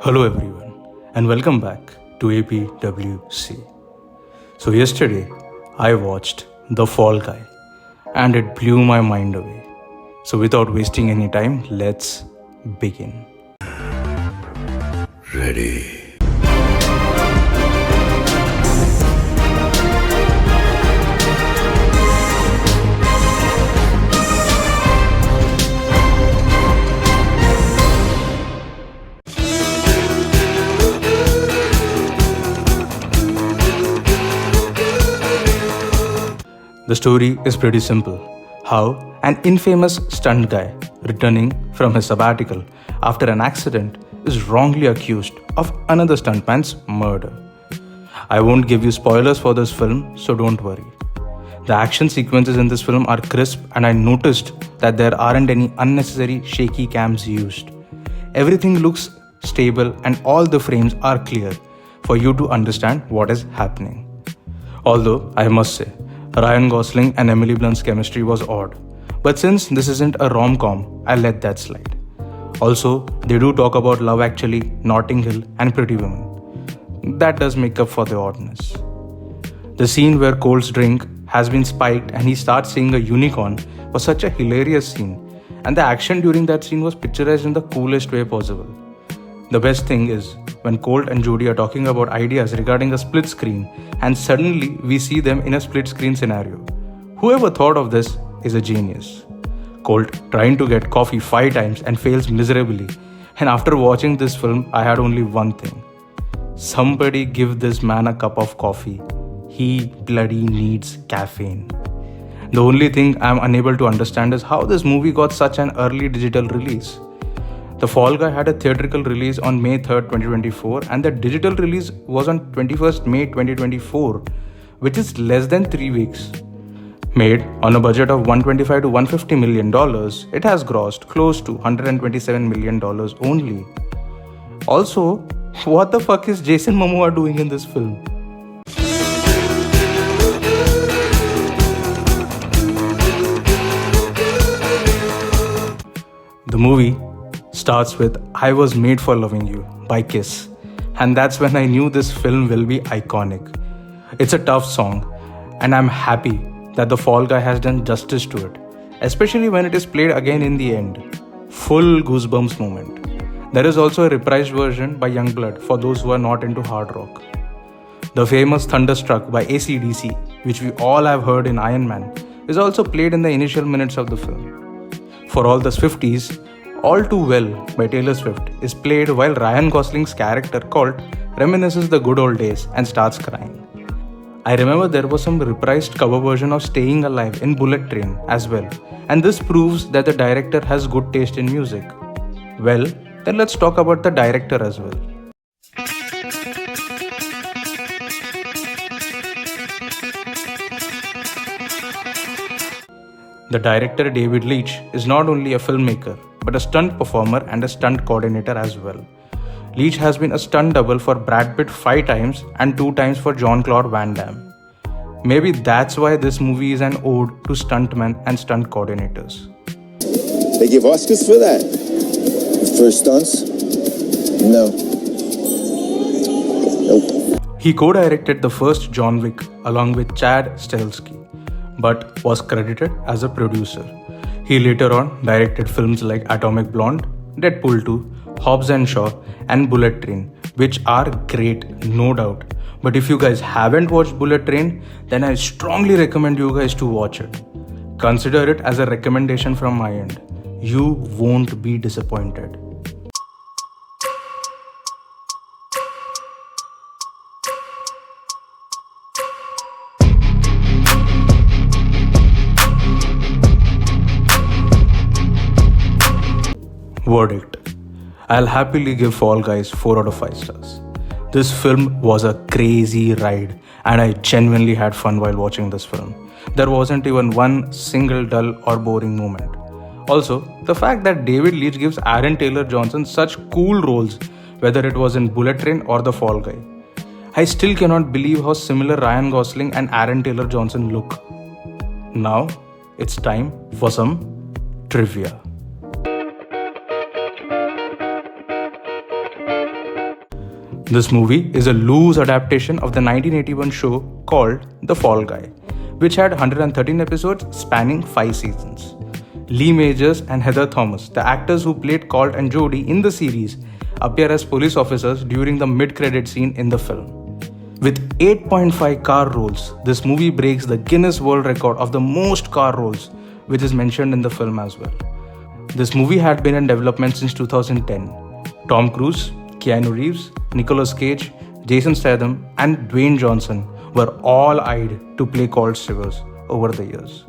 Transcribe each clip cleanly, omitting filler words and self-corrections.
Hello everyone and welcome back to APWC. So yesterday I watched The Fall Guy and it blew my mind away. So without wasting any time, let's begin. Ready. The story is pretty simple. How an infamous stunt guy returning from his sabbatical after an accident is wrongly accused of another stuntman's murder. I won't give you spoilers for this film, so don't worry. The action sequences in this film are crisp and I noticed that there aren't any unnecessary shaky cams used. Everything looks stable and all the frames are clear for you to understand what is happening. Although, I must say, Ryan Gosling and Emily Blunt's chemistry was odd. But since this isn't a rom-com, I'll let that slide. Also, they do talk about Love Actually, Notting Hill and Pretty Woman. That does make up for the oddness. The scene where Cole's drink has been spiked and he starts seeing a unicorn was such a hilarious scene, and the action during that scene was picturized in the coolest way possible. The best thing is when Colt and Jodie are talking about ideas regarding a split screen and suddenly we see them in a split screen scenario. Whoever thought of this is a genius. Colt trying to get coffee 5 times and fails miserably, and after watching this film I had only one thing. Somebody give this man a cup of coffee. He bloody needs caffeine. The only thing I am unable to understand is how this movie got such an early digital release. The Fall Guy had a theatrical release on May 3rd, 2024 and the digital release was on 21st May 2024, which is less than 3 weeks. Made on a budget of $125 to $150 million, it has grossed close to $127 million only. Also, what the fuck is Jason Momoa doing in this film? The movie starts with I Was Made for Loving You by Kiss, and that's when I knew this film will be iconic. It's a tough song and I'm happy that The Fall Guy has done justice to it, especially when it is played again in the end. Full goosebumps moment. There is also a reprised version by Youngblood for those who are not into hard rock. The famous Thunderstruck by AC/DC, which we all have heard in Iron Man, is also played in the initial minutes of the film. For all the Swifties, All Too Well by Taylor Swift is played while Ryan Gosling's character Colt reminisces the good old days and starts crying. I remember there was some reprised cover version of Staying Alive in Bullet Train as well, and this proves that the director has good taste in music. Well, then let's talk about the director as well. The director David Leitch is not only a filmmaker, but a stunt performer and a stunt coordinator as well. Leitch has been a stunt double for Brad Pitt 5 times and 2 times for Jean-Claude Van Damme. Maybe that's why this movie is an ode to stuntmen and stunt coordinators. They give Oscars for that? For stunts? No. Nope. He co-directed the first John Wick along with Chad Stahelski, but was credited as a producer. He later on directed films like Atomic Blonde, Deadpool 2, Hobbs & Shaw and Bullet Train, which are great, no doubt. But if you guys haven't watched Bullet Train, then I strongly recommend you guys to watch it. Consider it as a recommendation from my end. You won't be disappointed. Verdict. I'll happily give Fall Guys 4 out of 5 stars. This film was a crazy ride and I genuinely had fun while watching this film. There wasn't even one single dull or boring moment. Also, the fact that David Leitch gives Aaron Taylor Johnson such cool roles, whether it was in Bullet Train or The Fall Guy. I still cannot believe how similar Ryan Gosling and Aaron Taylor Johnson look. Now, it's time for some trivia. This movie is a loose adaptation of the 1981 show called The Fall Guy, which had 113 episodes spanning 5 seasons. Lee Majors and Heather Thomas, the actors who played Colt and Jody in the series, appear as police officers during the mid-credit scene in the film. With 8.5 car rolls, this movie breaks the Guinness World Record of the most car rolls, which is mentioned in the film as well. This movie had been in development since 2010. Tom Cruise, Keanu Reeves, Nicolas Cage, Jason Statham, and Dwayne Johnson were all eyed to play Colt Sivers over the years.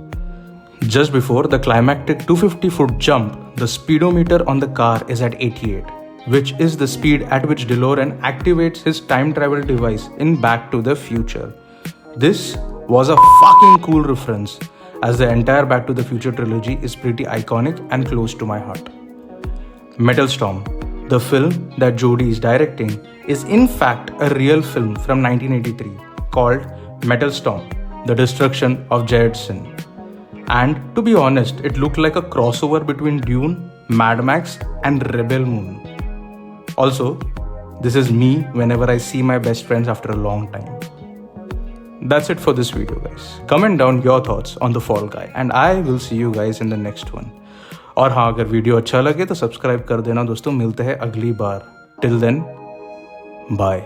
Just before the climactic 250-foot jump, the speedometer on the car is at 88, which is the speed at which DeLorean activates his time travel device in Back to the Future. This was a fucking cool reference, as the entire Back to the Future trilogy is pretty iconic and close to my heart. Metal Storm, the film that Jody is directing, is in fact a real film from 1983 called Metal Storm, The Destruction of Jared Sin. And to be honest, it looked like a crossover between Dune, Mad Max, and Rebel Moon. Also, this is me whenever I see my best friends after a long time. That's it for this video, guys. Comment down your thoughts on The Fall Guy and I will see you guys in the next one. और हाँ, अगर video अच्छा लगे तो subscribe कर देना दोस्तों. मिलते हैं अगली बार. Till then, bye.